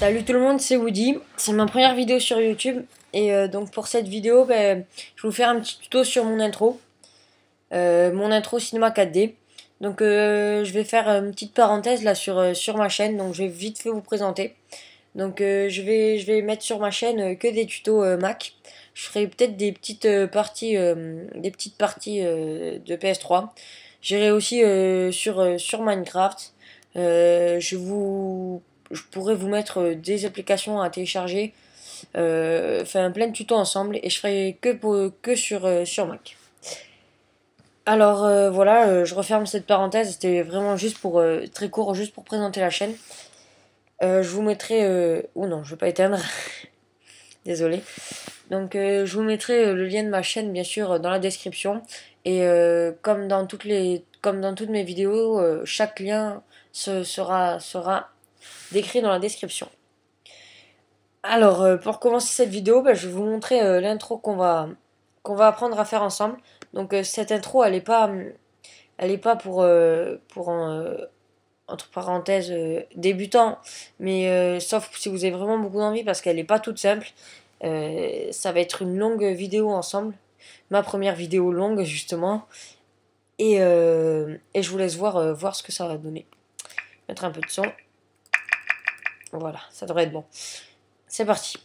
Salut tout le monde, c'est Woody. C'est ma première vidéo sur YouTube. Et donc pour cette vidéo, je vais vous faire un petit tuto sur mon intro. Mon intro cinéma 4D. Donc je vais faire une petite parenthèse là sur ma chaîne. Donc je vais vite fait vous présenter. Donc je vais mettre sur ma chaîne que des tutos Mac. Je ferai peut-être des petites parties, de PS3. J'irai aussi sur Minecraft. Je pourrais vous mettre des applications à télécharger, enfin plein de tutos ensemble, et je ferai que sur Mac. Alors voilà, je referme cette parenthèse, c'était vraiment juste pour très court, juste pour présenter la chaîne. Je vous mettrai, ou non, je vais pas éteindre, désolé. Donc je vous mettrai le lien de ma chaîne bien sûr dans la description, et comme dans toutes mes vidéos, chaque lien sera décrit dans la description. Alors, pour commencer cette vidéo, je vais vous montrer l'intro qu'on va apprendre à faire ensemble. Donc, cette intro, elle est pas pour entre parenthèses débutant, mais sauf si vous avez vraiment beaucoup d'envie, parce qu'elle n'est pas toute simple. Ça va être une longue vidéo ensemble, ma première vidéo longue justement, et je vous laisse voir ce que ça va donner. Mettre un peu de son. Voilà, ça devrait être bon. C'est parti.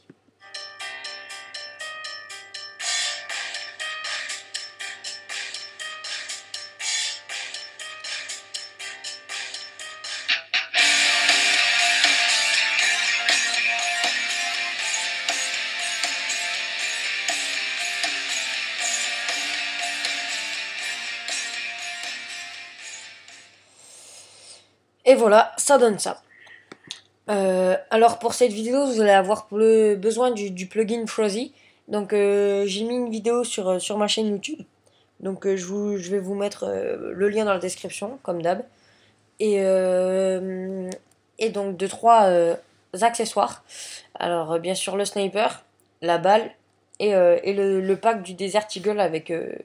Et voilà, ça donne ça. Alors pour cette vidéo, vous allez avoir besoin du plugin Frozzy. Donc j'ai mis une vidéo sur ma chaîne YouTube. Donc je vais vous mettre le lien dans la description, comme d'hab. Et, donc 2-3 accessoires. Alors bien sûr le sniper, la balle et le pack du Desert Eagle avec le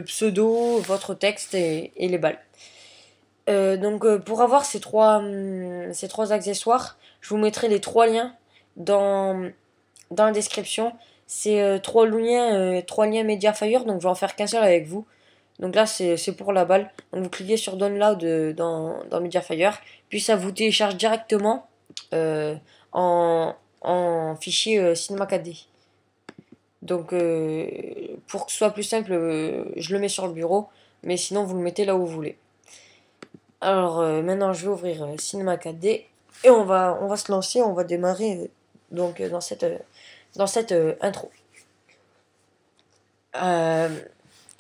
pseudo, votre texte et les balles. Donc pour avoir ces trois accessoires, je vous mettrai les 3 liens dans la description. C'est 3 liens Mediafire, donc je vais en faire qu'un seul avec vous. Donc là c'est pour la balle. Donc vous cliquez sur Download dans Mediafire, puis ça vous télécharge directement en fichier Cinema 4D. Donc pour que ce soit plus simple, je le mets sur le bureau, mais sinon vous le mettez là où vous voulez. Alors maintenant je vais ouvrir Cinema 4D et on va se lancer, on va démarrer donc dans cette intro. On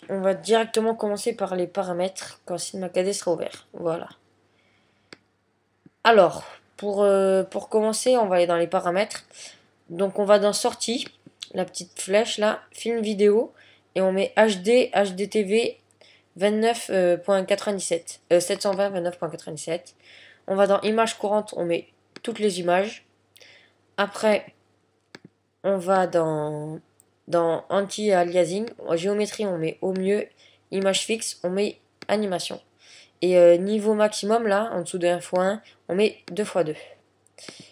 va directement commencer par les paramètres quand Cinema 4D sera ouvert. Voilà. Alors pour commencer, on va aller dans les paramètres. Donc on va dans sortie, la petite flèche là, film vidéo, et on met HD, HDTV 29.97, 720 29.97. On va dans images courantes, on met toutes les images. Après, on va dans anti-aliasing, géométrie, on met au mieux, image fixe, on met animation. Et niveau maximum, là, en dessous de 1x1, on met 2x2.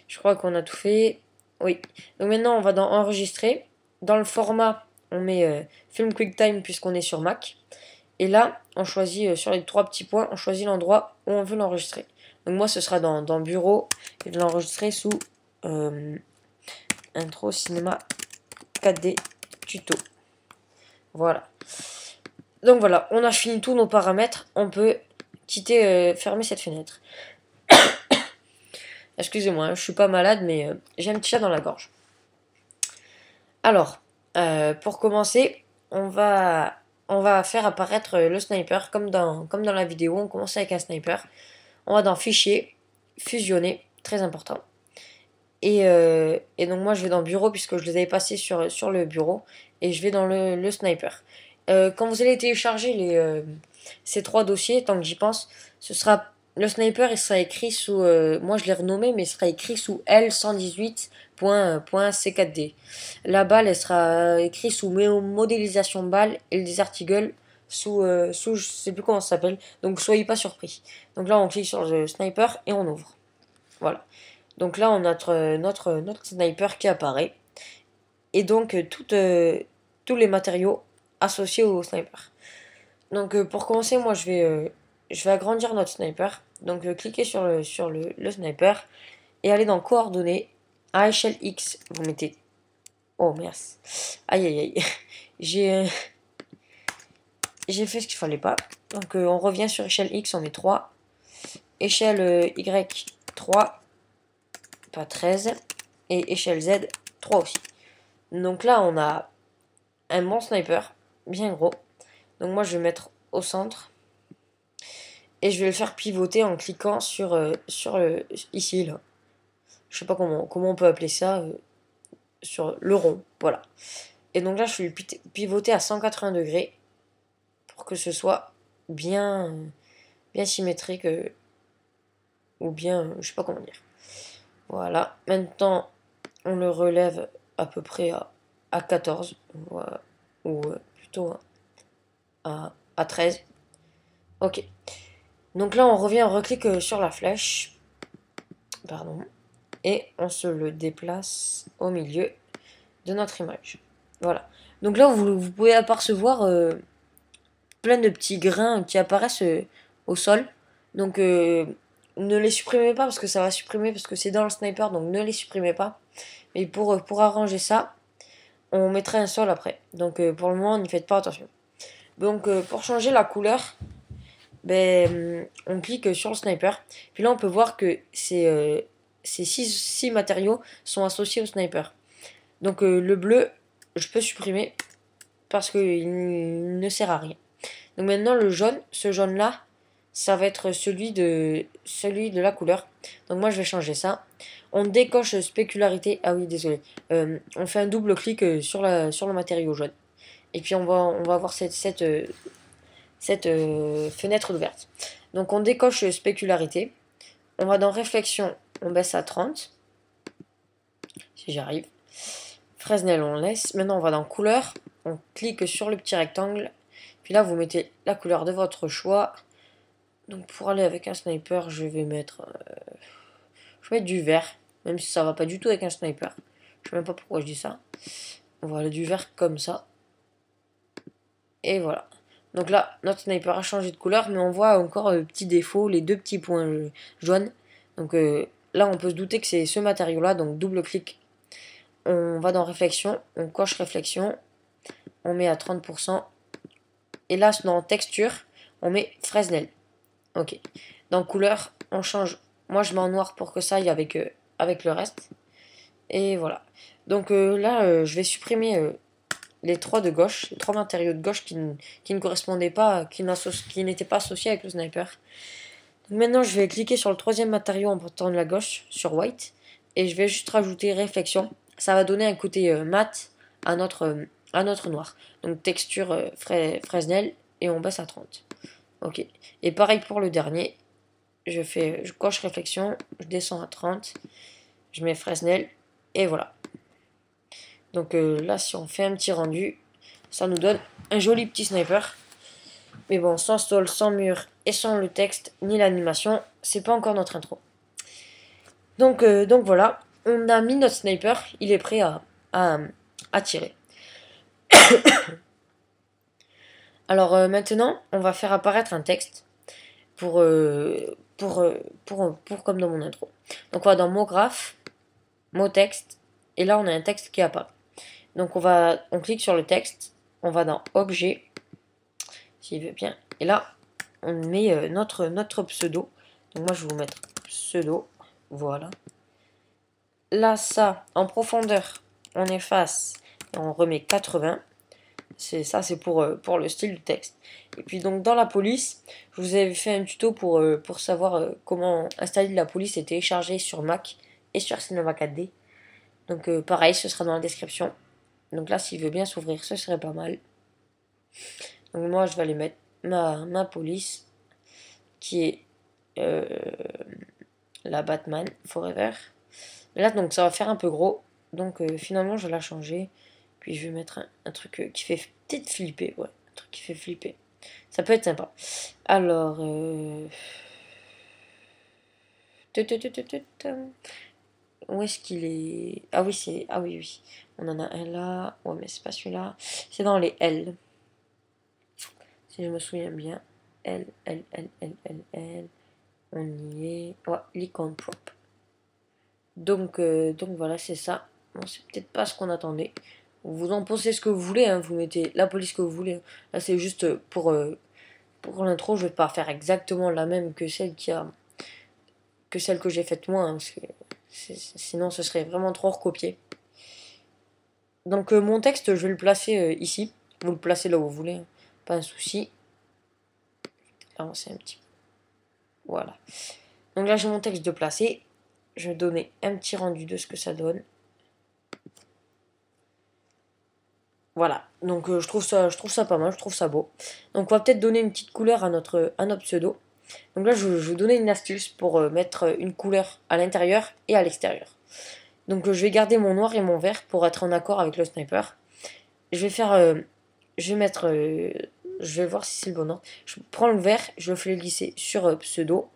Je crois qu'on a tout fait. Oui. Donc maintenant, on va dans enregistrer. Dans le format, on met Film QuickTime puisqu'on est sur Mac. Et là, on choisit sur les 3 petits points, on choisit l'endroit où on veut l'enregistrer. Donc moi, ce sera dans Bureau. Et de l'enregistrer sous Intro Cinéma 4D Tuto. Voilà. Donc voilà, on a fini tous nos paramètres. On peut fermer cette fenêtre. Excusez-moi, je suis pas malade, mais j'ai un petit chat dans la gorge. Alors, pour commencer, on va faire apparaître le sniper comme dans la vidéo. On commence avec un sniper. On va dans Fichier, Fusionner, très important. Et donc moi je vais dans Bureau puisque je les avais passés sur le bureau. Et je vais dans le sniper. Quand vous allez télécharger ces 3 dossiers, tant que j'y pense, ce sera... Le sniper, il sera écrit sous... moi, je l'ai renommé, mais il sera écrit sous L118.c4d. La balle, elle sera écrite sous modélisation balle. Et le Desert Eagle sous je sais plus comment ça s'appelle. Donc soyez pas surpris. Donc là on clique sur le sniper et on ouvre. Voilà. Donc là on a notre sniper qui apparaît. Et donc tous les matériaux associés au sniper. Donc pour commencer, moi je vais agrandir notre sniper. Donc cliquez sur le sniper et allez dans coordonnées à échelle X. Vous mettez. Oh merde. Aïe aïe aïe. J'ai j'ai fait ce qu'il fallait pas. Donc on revient sur échelle X, on met 3. Échelle Y 3, pas 13. Et échelle Z 3 aussi. Donc là on a un bon sniper, bien gros. Donc moi je vais mettre au centre. Et je vais le faire pivoter en cliquant sur ici là. Je sais pas comment on peut appeler ça. Sur le rond, voilà. Et donc là je vais le pivoter à 180 degrés. Pour que ce soit bien symétrique. Ou bien, je sais pas comment dire. Voilà. Maintenant on le relève à peu près à 14. Ou plutôt à 13. Ok. Donc là, on revient, on reclique sur la flèche. Pardon. Et on se le déplace au milieu de notre image. Voilà. Donc là, vous pouvez apercevoir plein de petits grains qui apparaissent au sol. Donc ne les supprimez pas parce que ça va supprimer, parce que c'est dans le sniper, donc ne les supprimez pas. Et pour arranger ça, on mettrait un sol après. Donc pour le moment, n'y faites pas attention. Donc pour changer la couleur, on clique sur le sniper. Puis là, on peut voir que ces 6 matériaux sont associés au sniper. Donc le bleu, je peux supprimer parce qu'il ne sert à rien. Donc maintenant, le jaune, ce jaune-là, ça va être celui de la couleur. Donc moi, je vais changer ça. On décoche spécularité. Ah oui, désolé. On fait un double clic sur le matériau jaune. Et puis on va avoir cette fenêtre ouverte. Donc on décoche spécularité. On va dans réflexion, on baisse à 30. Si j'arrive. Fresnel, on laisse. Maintenant on va dans couleur. On clique sur le petit rectangle. Puis là vous mettez la couleur de votre choix. Donc pour aller avec un sniper, je vais mettre du vert. Même si ça va pas du tout avec un sniper. Je sais même pas pourquoi je dis ça. On va aller du vert comme ça. Et voilà. Donc là, notre sniper a changé de couleur, mais on voit encore le petit défaut, les 2 petits points jaunes. Donc là, on peut se douter que c'est ce matériau-là, donc double clic. On va dans réflexion, on coche réflexion, on met à 30%. Et là, dans texture, on met Fresnel. Ok. Dans couleur, on change. Moi, je mets en noir pour que ça aille avec le reste. Et voilà. Donc là, je vais supprimer les 3 de gauche, les 3 matériaux de gauche qui ne correspondaient pas, qui n'étaient pas associés avec le sniper. Donc maintenant, je vais cliquer sur le 3e matériau en portant de la gauche, sur white, et je vais juste rajouter réflexion. Ça va donner un côté mat à notre noir. Donc texture Fresnel, et on baisse à 30. Ok. Et pareil pour le dernier. Je coche réflexion, je descends à 30, je mets Fresnel, et voilà. Donc là, si on fait un petit rendu, ça nous donne un joli petit sniper. Mais bon, sans sol, sans mur et sans le texte ni l'animation, c'est pas encore notre intro. Donc voilà, on a mis notre sniper, il est prêt à tirer. Alors maintenant, on va faire apparaître un texte pour comme dans mon intro. Donc on va dans mot graphe, mot texte, et là on a un texte qui apparaît. Donc on clique sur le texte, on va dans objet, s'il veut bien, et là on met notre pseudo. Donc moi je vais vous mettre pseudo, voilà. Là ça, en profondeur, on efface et on remet 80. C'est pour le style du texte. Et puis donc dans la police, je vous avais fait un tuto pour savoir comment installer la police et télécharger sur Mac et sur Cinema 4D. Donc pareil, ce sera dans la description. Donc là, s'il veut bien s'ouvrir, ce serait pas mal. Donc moi, je vais aller mettre ma police, qui est la Batman Forever. Mais là, donc ça va faire un peu gros. Donc finalement, je vais la changer. Puis je vais mettre un truc qui fait peut-être flipper. Ouais, un truc qui fait flipper. Ça peut être sympa. Alors... Où est-ce qu'il est? Ah oui, c'est... Ah oui, oui. On en a un là. Ouais, mais c'est pas celui-là. C'est dans les L. Si je me souviens bien. L, L, L, L, L, L. On y est. Ouais, l'icône prop. Donc voilà, c'est ça. Bon, c'est peut-être pas ce qu'on attendait. Vous en pensez ce que vous voulez, hein. Vous mettez la police que vous voulez. Là, c'est juste pour l'intro. Je vais pas faire exactement la même que celle que j'ai faite moi, hein, parce que sinon ce serait vraiment trop recopié. Donc mon texte, je vais le placer ici. Vous le placez là où vous voulez, hein. Pas un souci. Avancer un petit peu. Voilà. Donc là j'ai mon texte de placer. Je vais donner un petit rendu de ce que ça donne. Voilà. Donc je trouve ça pas mal, je trouve ça beau. Donc on va peut-être donner une petite couleur à notre pseudo. Donc là je vais vous donner une astuce pour mettre une couleur à l'intérieur et à l'extérieur. Donc je vais garder mon noir et mon vert pour être en accord avec le sniper. Je vais faire... je vais mettre... je vais voir si c'est le bon ordre. Je prends le vert, je le fais glisser sur pseudo.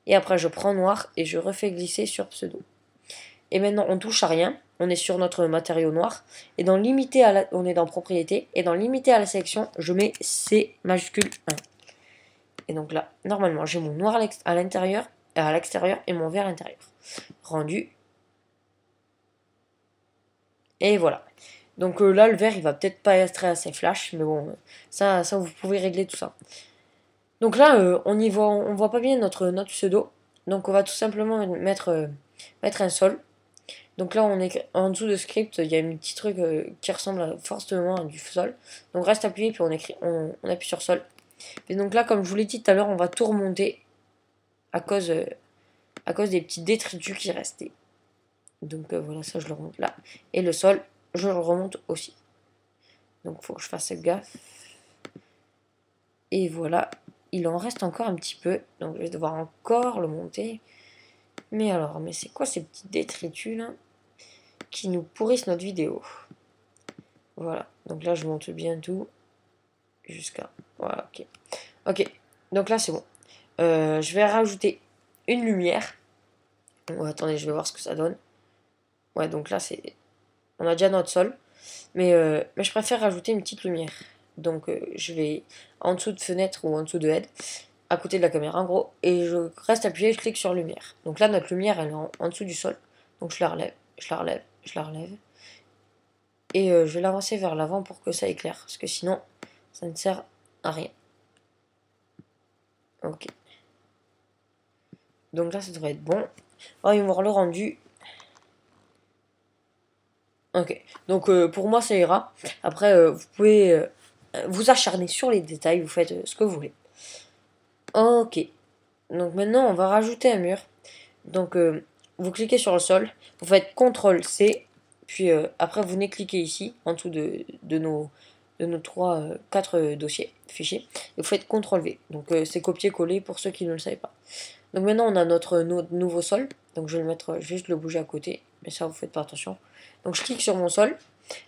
Et après je prends noir et je refais glisser sur pseudo. Et maintenant on touche à rien. On est sur notre matériau noir. Et dans limiter à la... on est dans propriété. Et dans limiter à la sélection, je mets C majuscule 1. Et donc là, normalement, j'ai mon noir à l'intérieur, à l'extérieur et mon vert à l'intérieur. Rendu. Et voilà. Donc là, le vert, il va peut-être pas être assez flash, mais bon, ça vous pouvez régler tout ça. Donc là, on voit pas bien notre pseudo. Donc on va tout simplement mettre un sol. Donc là, on est en dessous de script, il y a un petit truc qui ressemble fortement à du sol. Donc reste appuyé, puis on appuie sur sol. Et donc là, comme je vous l'ai dit tout à l'heure, on va tout remonter à cause des petits détritus qui restaient. Donc voilà, ça je le remonte là. Et le sol, je le remonte aussi. Donc il faut que je fasse gaffe. Et voilà, il en reste encore un petit peu. Donc je vais devoir encore le monter. Mais alors, mais c'est quoi ces petits détritus là qui nous pourrissent notre vidéo? Voilà, donc là je monte bien tout. Jusqu'à... Voilà, ok. Ok, donc là c'est bon. Je vais rajouter une lumière. Bon, attendez, je vais voir ce que ça donne. Ouais, donc là c'est... On a déjà notre sol. Mais je préfère rajouter une petite lumière. Donc je vais en dessous de fenêtre ou en dessous de head, à côté de la caméra en gros, et je reste appuyé, je clique sur lumière. Donc là notre lumière elle est en dessous du sol. Donc je la relève, je la relève, je la relève. Et je vais l'avancer vers l'avant pour que ça éclaire. Parce que sinon ça ne sert à rien. Ok. Donc là ça devrait être bon. On va voir le rendu. Ok, donc pour moi ça ira. Après, vous pouvez vous acharner sur les détails, vous faites ce que vous voulez. Ok, donc maintenant on va rajouter un mur. Donc vous cliquez sur le sol, vous faites CTRL-C, puis après vous venez cliquer ici, en dessous de nos 4 dossiers, fichiers, et vous faites CTRL-V. Donc c'est copier-coller pour ceux qui ne le savaient pas. Donc maintenant on a notre nouveau sol, donc je vais le mettre, je vais juste le bouger à côté, mais ça vous faites pas attention. Donc je clique sur mon sol,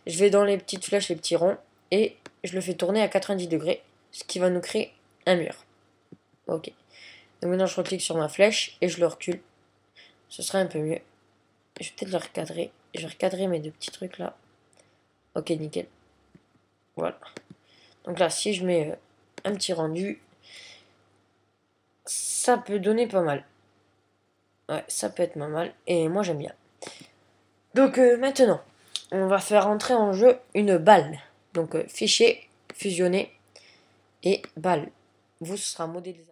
je vais dans les petites flèches, les petits ronds, et je le fais tourner à 90 degrés, ce qui va nous créer un mur. Ok. Donc maintenant je reclique sur ma flèche et je le recule. Ce serait un peu mieux. Je vais peut-être le recadrer. Je vais recadrer mes deux petits trucs là. Ok, nickel. Voilà. Donc là, si je mets un petit rendu, ça peut donner pas mal. Ouais, ça peut être pas mal. Et moi j'aime bien. Donc maintenant, on va faire entrer en jeu une balle. Donc fichier, fusionner et balle. Vous, ce sera modélisé.